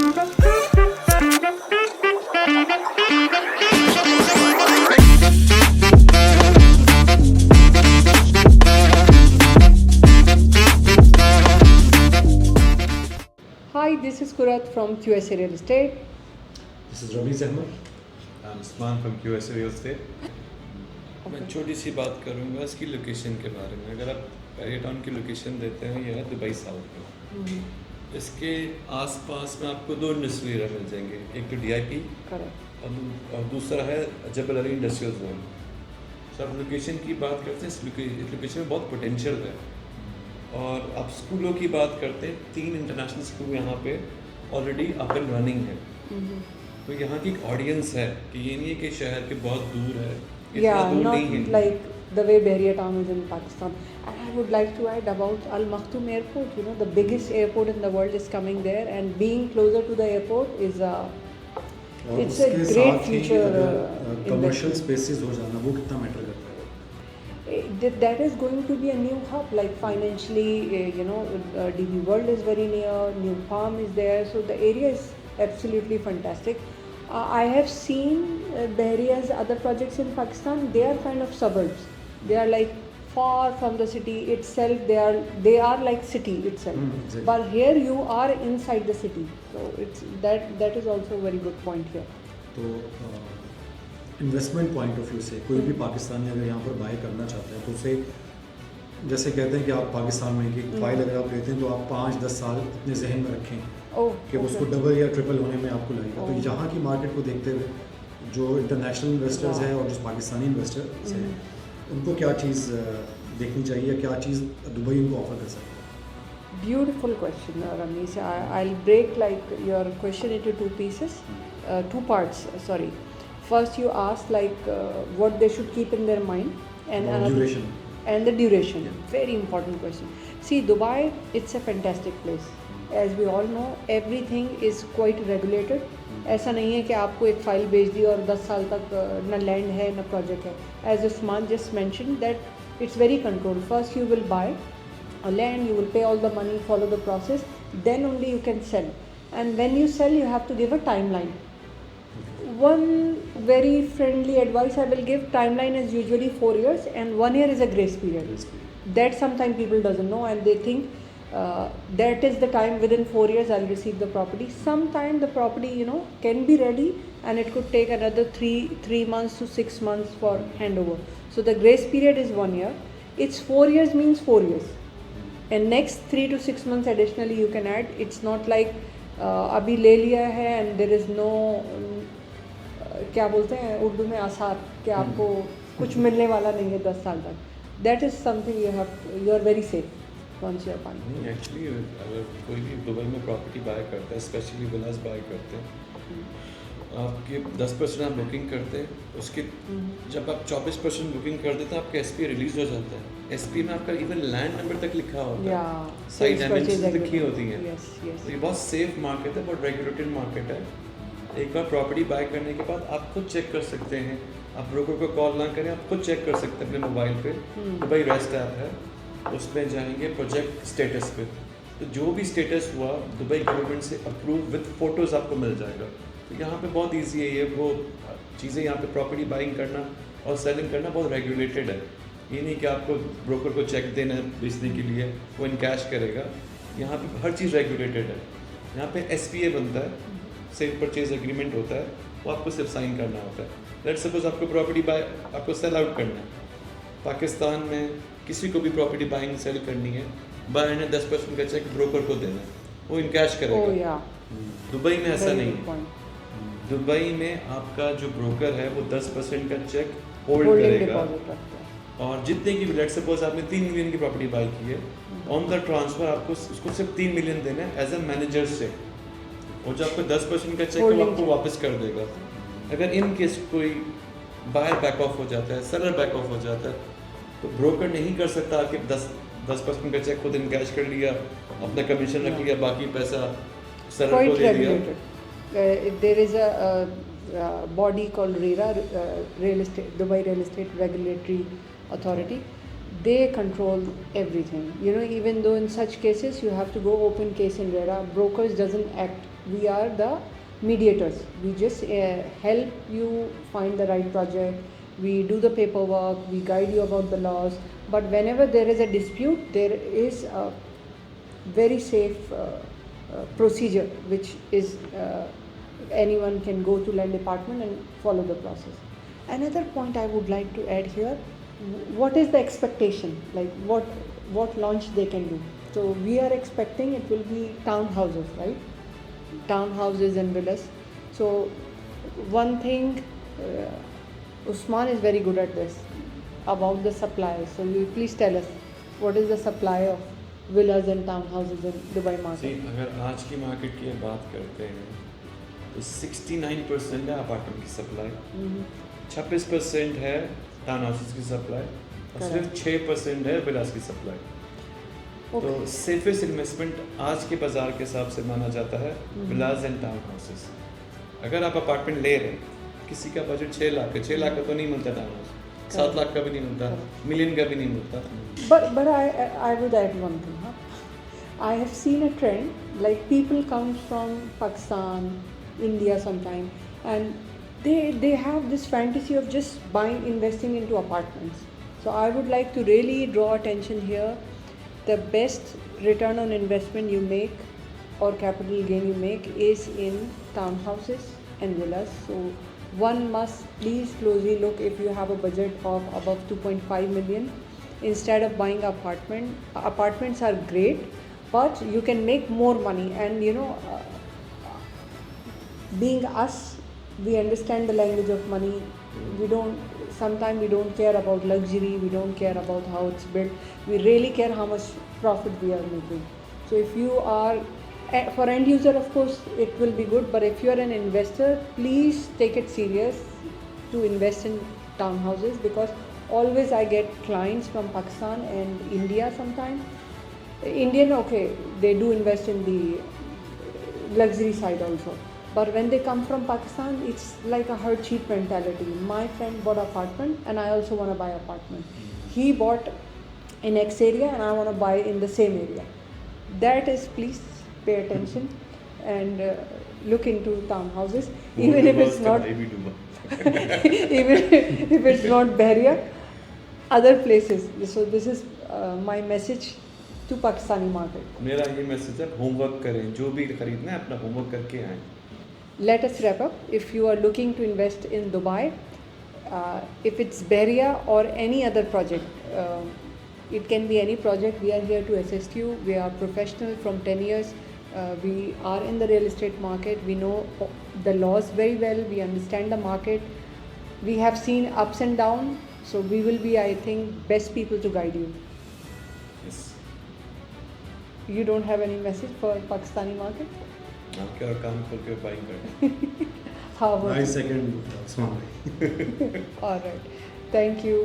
Hi, this is Kurat from QSA Real Estate. This is Rameez Ahmed. I'm Usman from QSA Real Estate. मैं छोटी सी बात करूँगा इसकी location के बारे में। अगर आप पैरी टाउन की लोकेशन देते हैं, यह है दुबई साउथ में। इसके आसपास में आपको दो इंडस्ट्रियल एरिया मिल जाएंगे, एक तो DIP Correct. और दूसरा है जबल अली इंडस्ट्रियल जोन। तो आप लोकेशन की बात करते हैं, इस लोकेशन में बहुत पोटेंशियल है। और आप स्कूलों की बात करते हैं, 3 इंटरनेशनल स्कूल यहाँ पे ऑलरेडी अप एंड रनिंग है। तो यहाँ की एक ऑडियंस है कि ये नहीं है कि शहर के बहुत दूर है, इतना Yeah, दूर not नहीं है। like the way Bahria Town is in Pakistan. And I would like to add about Al Maktoum Airport. You know, the biggest airport in the world is coming there, and being closer to the airport is और it's a उसके great साथ ही future commercial investment. Spaces हो जाना वो कितना matter करता है? That is going to be a new hub, like financially, DB World is very near, New Farm is there, so the area is absolutely fantastic. I have seen Bahria's other projects in Pakistan. They are kind of suburbs. They are like far from the city itself. They are like city itself. Exactly. But here you are inside the city, so it's that is also a very good point here. तो investment point of view से कोई भी पाकिस्तानी अगर यहाँ पर bye करना चाहता है तो उसे जैसे कहते हैं कि आप पाकिस्तान में कि फाइल अगर आप लेते हैं तो आप 5-10 साल अपने जहन में रखें Oh, कि उसको डबल या ट्रिपल होने में आपको लगेगा। तो यहाँ की मार्केट को देखते हुए जो इंटरनेशनल इन्वेस्टर्स हैं और जो पाकिस्तानी इन्वेस्टर्स हैं उनको क्या चीज़ देखनी चाहिए, क्या चीज़ दुबई उनको ऑफर कर सकता है? Beautiful question, Ramesh. I'll break like your question into two parts. Sorry. First, you asked like what they should keep in their mind, and Duration. and the duration. Very important question. See, Dubai, it's a fantastic place. As we all know, everything is quite regulated. ऐसा नहीं है कि आपको एक file भेज दी और 10 साल तक न लैंड है न प्रोजेक्ट है. As Usman just mentioned that it's very controlled. First, you will buy a land, you will pay all the money, follow the process, then only you can sell. And when you sell, you have to give a timeline. One very friendly advice I will give, timeline is usually 4 years and 1 year is a grace period. That sometimes people doesn't know and they think that is the time within 4 years I'll receive the property. Sometimes the property can be ready and it could take another 3 months to 6 months for handover. So the grace period is 1 year. It's 4 years means 4 years. And next 3 to 6 months additionally you can add. It's not like अभी ले लिया है and there is no क्या बोलते हैं उर्दू में आसार कि आपको कुछ मिलने वाला नहीं है 10 साल तक. That is something you are very safe once you are buying. नहीं, एक्चुअली अगर कोई भी दुबई में प्रॉपर्टी बाय करता है, स्पेशली विलास बाय करते हैं, आपके 10% आप बुकिंग करते हैं, उसके जब आप 24% बुकिंग कर देते हैं, आपका SP रिलीज हो जाता है। SP में आपका इवन लैंड नंबर तक लिखा होता है, साइट डायमेंशंस लिखी होती हैं। Yes. तो ये बहुत सेफ मार्केट है, बहुत रेगुलेटेड मार्केट है। एक बार प्रॉपर्टी बाय करने के बाद आप खुद चेक कर सकते हैं, आप ब्रोकर को कॉल ना करें, आप खुद चेक कर सकते हैं अपने मोबाइल पे। दुबई रेस्ट ऐप है, उसमें जाएंगे प्रोजेक्ट स्टेटस पे, तो जो भी स्टेटस हुआ दुबई गवर्नमेंट से अप्रूव विद फोटोज़ आपको मिल जाएगा। तो यहाँ पे बहुत इजी है ये वो चीज़ें, यहाँ पे प्रॉपर्टी बाइंग करना और सेलिंग करना बहुत रेगुलेटेड है। ये नहीं कि आपको ब्रोकर को चेक देना है बेचने के लिए, वो इन कैश करेगा। यहाँ पे हर चीज़ रेगुलेटेड है। यहाँ पे SPA बनता है, सेल परचेज एग्रीमेंट होता है, वो आपको सिर्फ साइन करना होता है। लेट्स सपोज आपको प्रॉपर्टी बाय आपको सेल आउट करना है, पाकिस्तान में किसी को भी प्रॉपर्टी बाइंग सेल करनी है, बायर ने 10% का चेक ब्रोकर को देना है, वो इन कैश करेगा। दुबई में ऐसा नहीं है। दुबई में आपका जो ब्रोकर है वो 10% का चेक होल्ड करेगा और जितने की लेट्स सपोज आपने 3 मिलियन की प्रॉपर्टी बाय की है, ऑन द ट्रांसफर आपको उसको सिर्फ 3 मिलियन देना है एज ए मैनेजर चेक, और जो आपको 10% का चेक वो आपको वापस कर देगा। अगर इन केस कोई बायर बैक ऑफ हो जाता है, सेलर बैक ऑफ हो जाता है, तो ब्रोकर नहीं कर सकता कि 10% का चेक खुद इन कैश कर लिया, अपना कमीशन रख लिया, बाकी पैसा सेलर को दे दिया। There is a body called RERA, Real Estate, Dubai Real Estate Regulatory Authority. They control everything. Even though in such cases you have to go open case in RERA, brokers doesn't act We are the mediators. We just help you find the right project. We do the paperwork. We guide you about the laws. But whenever there is a dispute, there is a very safe procedure, which is anyone can go to land department and follow the process. Another point I would like to add here: what is the expectation? Like what launch they can do? So we are expecting it will be townhouses, right? Townhouses and villas. So one thing, Usman is very good at this about the supply. So you please tell us what is the supply of villas and townhouses in Dubai See, market. अगर आज की market की बात करते हैं तो 69% है apartment की सप्लाई, 26% है टाउन हाउसेस की सप्लाई और सिर्फ 6% है विलास की सप्लाई। तो सेफेस्ट इन्वेस्टमेंट आज के बाजार के हिसाब से माना जाता है विलास एंड टाउन हाउसेस। अगर आप अपार्टमेंट ले रहे हैं, किसी का बजट 6 लाख है, 6 लाख का तो नहीं मिलता टाउन हाउस, 7 लाख का भी नहीं मिलता, मिलियन का भी नहीं मिलता। But I would add one thing. Huh? I have seen a trend, like people come from Pakistan, India sometime, and they have this fantasy of just investing into apartments. So I would like to really draw attention here. The best return on investment you make or capital gain you make is in townhouses and villas. So one must please closely look if you have a budget of above 2.5 million. Instead of buying apartments are great, but you can make more money. And being us, we understand the language of money. Sometimes we don't care about luxury, we don't care about how it's built. We really care how much profit we are making. So if you are, for end user of course it will be good, but if you are an investor, please take it serious to invest in townhouses, because always I get clients from Pakistan and India sometimes. Indian, okay, they do invest in the luxury side also. But when they come from Pakistan, it's like a herd cheap mentality. My friend bought an apartment and I also want to buy an apartment. He bought in X area and I want to buy in the same area. That is, please pay attention and look into townhouses. Even if it's not even if it's not Bahria, other places. So this is my message to Pakistani market. मेरा ये message है, homework करें, जो भी खरीदना है अपना homework करके आएं। Let us wrap up. If you are looking to invest in Dubai, if it's Bahria or any other project, it can be any project, we are here to assist you. We are professional from 10 years. We are in the real estate market. We know the laws very well. We understand the market. We have seen ups and downs. So we will be, I think, best people to guide you. Yes. You don't have any message for Pakistani market? आपके और काम खोल के buying करें। How about I second Usman bhai. All right. Thank you.